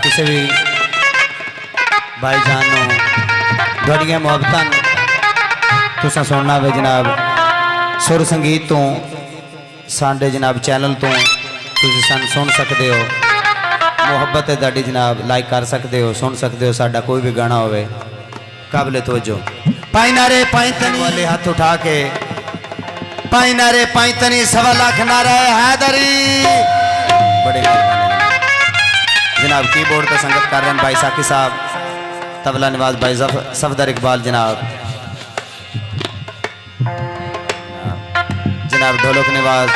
किसी भी भाईजान बड़िया मुहब्बत तुसा सुनना वे जनाब सुर संगीत तो साडे जनाब चैनल तो तुसी सन सुन सकते हो। मुहब्बत है ताड़ी जनाब लाइक कर सकते हो, सुन सकते हो। साडा कोई भी गाना होवे काबिल तवज्जो। पाई नारे पैंतनी वाले हाथ उठा के पाई नारे पैंतनी 1.25 लाख नारा हैदरी। बड़े जनाब कीबोर्ड पर संगत कर रहे हैं भाई साकी साहब, तबला नवाज भाई सफदर इकबाल जनाब, जनाब ढोलक नवाज,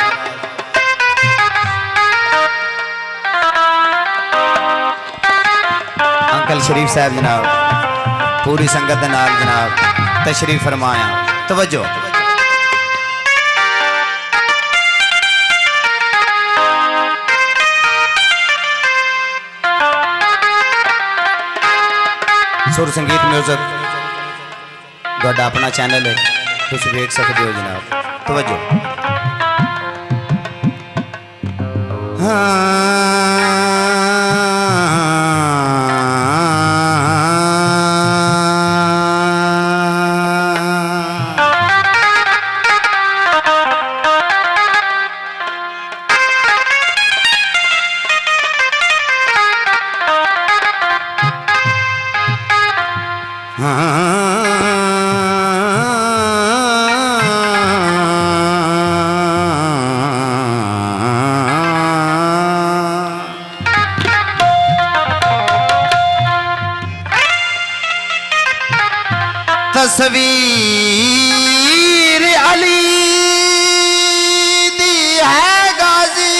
अंकल शरीफ साहब जनाब, पूरी संगत के नाल जनाब तशरीफ फरमाया। तवज्जो। सुर संगीत म्यूजिक गड्डा अपना चैनल है, तुम देख सकते हो जनाब। तवज्जो। तस्वीर अली दी है गाजी,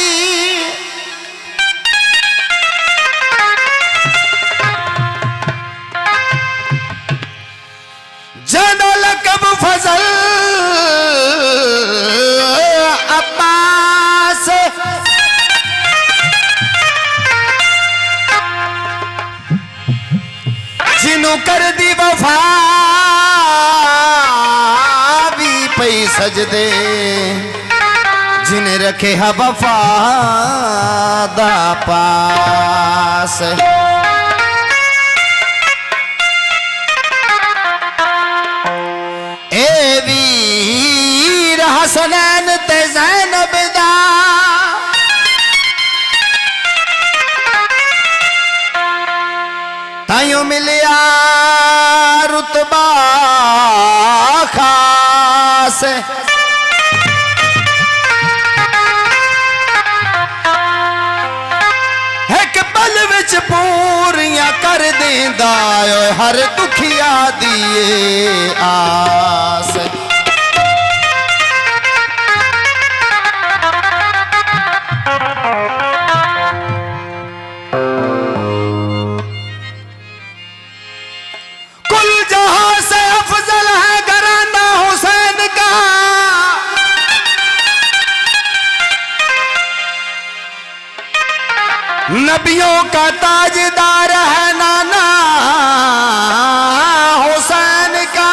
जना लकब फजल अब्बास, जिन्हों कर दी वफा पई सजदे, जिन्हें रखे हा वफा दा पास। ए वीर हसनैन ते ज़ैनब दा, ताइयों मिलिया रुतबा खास। एक पल विच पूरियां कर देंदा हर दुखिया दिए आस। कुल जहां से अफजल है घराना हुसैन का, नबियों का ताजदार है नाना हुसैन का।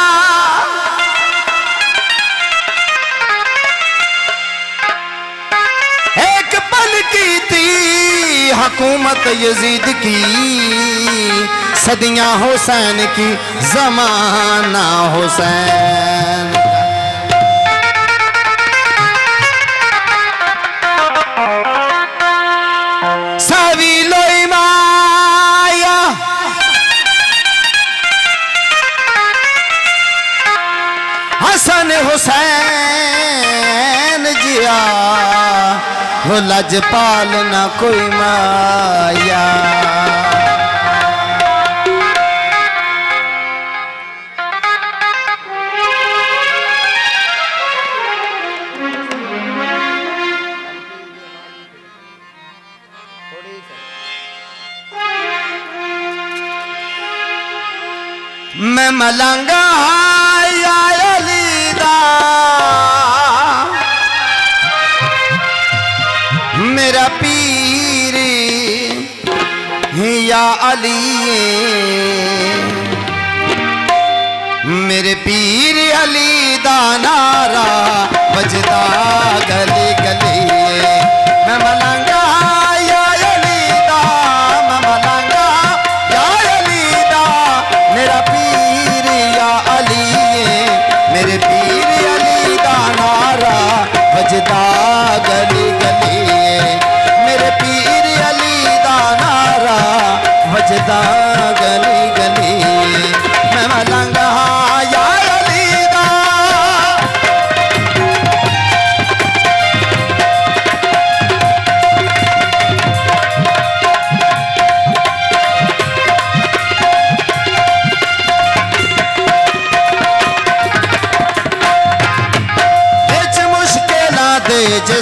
एक पल की थी हुकूमत यजीद की, सदियां हुसैन की जमाना हुसैन। सभी लोई माया हसन हुसैन जिया, वो लजपाल ना कोई माया। मैं मलंगा या अली दा, मेरा पीर या अली, मेरे पीर अली दा नारा बजदा गली गली। मैं मलंगा या अली दा, मैं मलंगा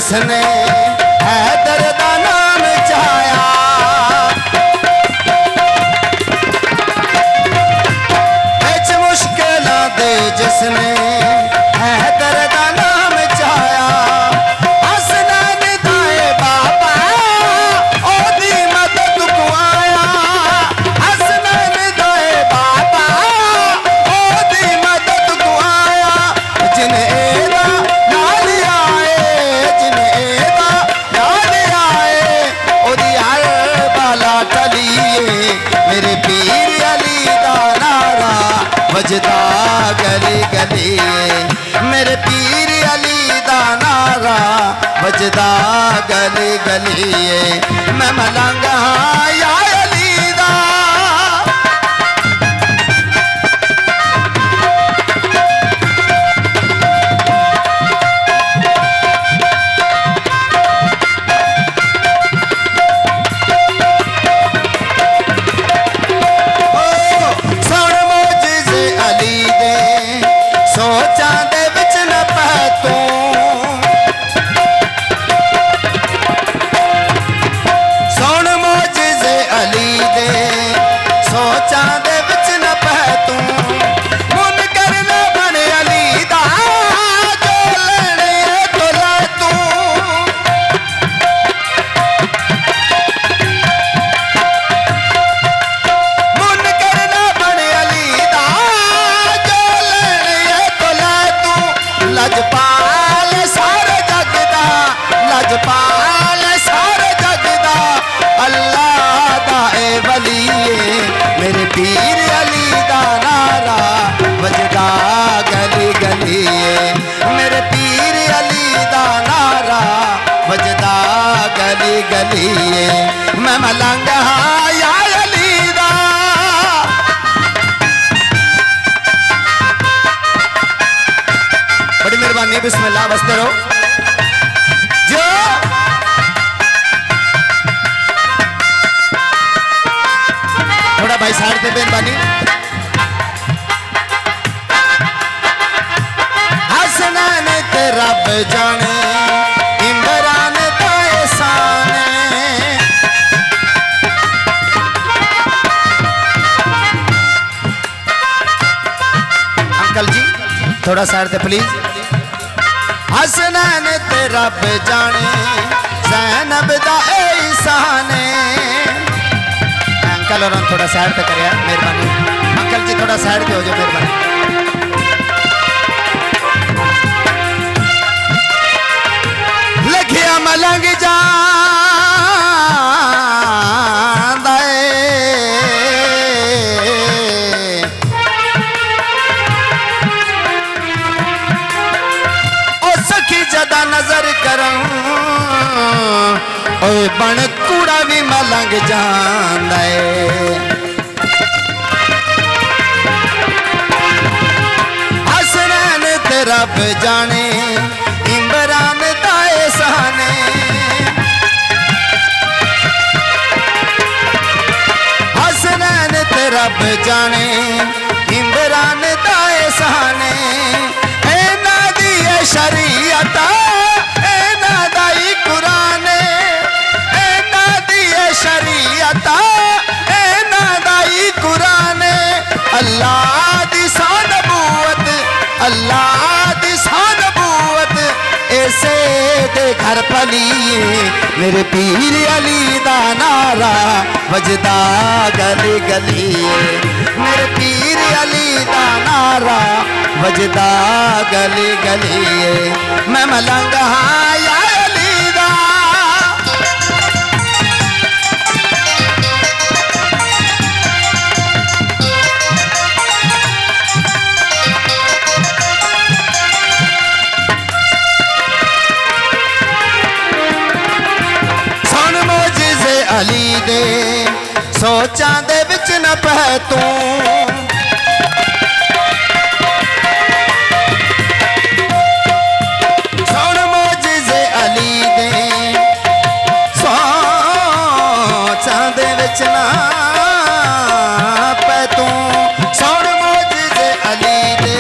जिसने हैदर दा नाम चाया, बिच मुश्किलां दे जिसने हैदर दा नाम चाया, हसनैन दाए बाबा ओदी मदद को आया, हसनैन दाए बाबा ओदी मदद को आया, जिन एदा नाल आए, जिन एदा नाल आए ओदी हर बाला टलिए, मेरे पीर अली दा नारा वजदा गली गली, मेरे पीर अली दा नारा वजदा गली गली, मैं मलंग हाँ या अली दा। सुन मोजिज़े अली दे सोचां दे विच न पै तूं, सुन मोजिज़े अली दे सोचां दे विच न पै तूं, मुनकर न बन अली दा जो लैणे तो लै तूं, मुनकर न बन अली दा जो लैणे तो लै तूं, लजपाल सारे जग दा, लजपाल सारे जग दा, अल्लाह दा ए वलीए, मेरे पीर अली दा नारा वजदा गली गली, मेरे पीर अली दा नारा वजदा गली गली, मैं मलंग हाँ या अली दा। बड़ी मेहरबानी, बिस्मिल्लाह, बसते रहो जो। थोड़ा भाई साइड पे मेहरबानी। हसनैन ते रब जाने इमरान दा एहसान, अंकल जी थोड़ा साइड पे प्लीज। हसनैन ते रब जाने ज़ैनब दा एहसान, अंकल और थोड़ा साइड पे करिए मेहरबानी, अंकल जी थोड़ा साइड पे हो जाओ मेहरबानी। लिखिया मलंग जांदा ए, ओ सखी जदा नजर करं ओए बन कूड़ा भी मलंग जांदा ए, हसनैन ते रब जाने इमरान दा एहसान, हसनैन ते रब जाने इमरान दा एहसान, एना दी शरीयत एना दा ही कुरान, एना दी शरीयत एना दा ही कुरान, अल्लाह दी शान नबूवत, अल्लाह दी शान नबूवत ऐसे दे घर पलिए, मेरे पीर अली दा नारा वजदा गली गली, मेरे पीर अली दा नारा वजदा गली गली, मैं मलंग हाँ या अली दा। सुन मोजिज़े अली दे सोचां दे विच न पै तूं, सुन मोजिज़े अली दे सोचां दे विच न पै तूं, सुन मोजिज़े अली दे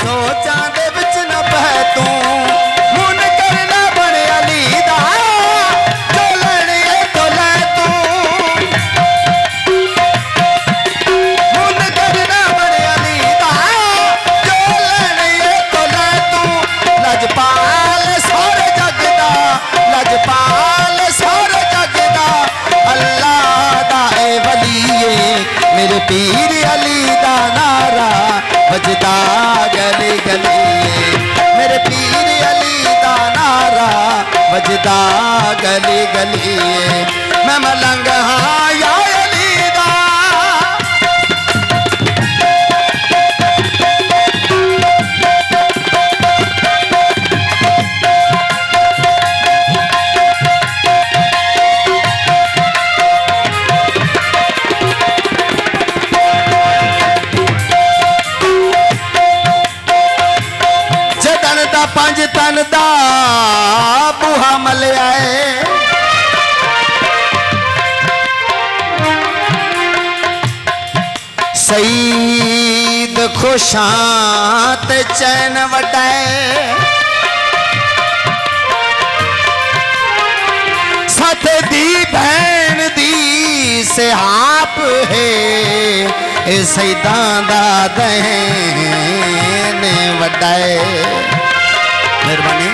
सोचां दे विच न पै तूं, मुनकर न बन पीर अली दा नारा वजदा गली गली, मेरे पीर अली दा नारा वजदा गली गली, मैं मलंग हाँ या अली दा। पंज तन दा बूहा मलिया है, सईद खुशां ते चैन वड्डा है, सत दी भैन दी सिहाप है, ए सईदां दा दहन वड्डा है। मेहरबानी।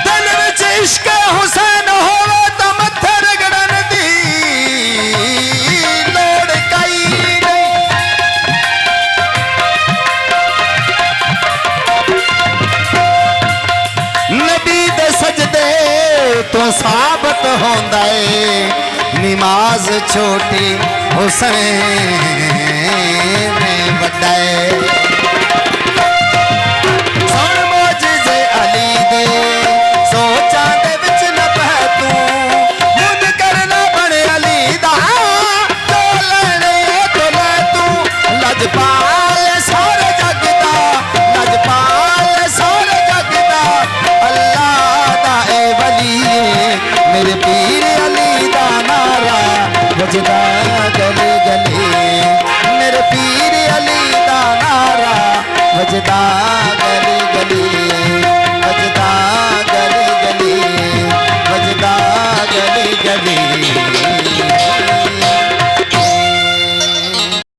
दिल विच इश्क हुसैन होवे तो मत्थे रगड़न दी लोड़ कई नहीं, नबी दे सजदे तो साबत होंदा है, नमाज छोटी हुसैन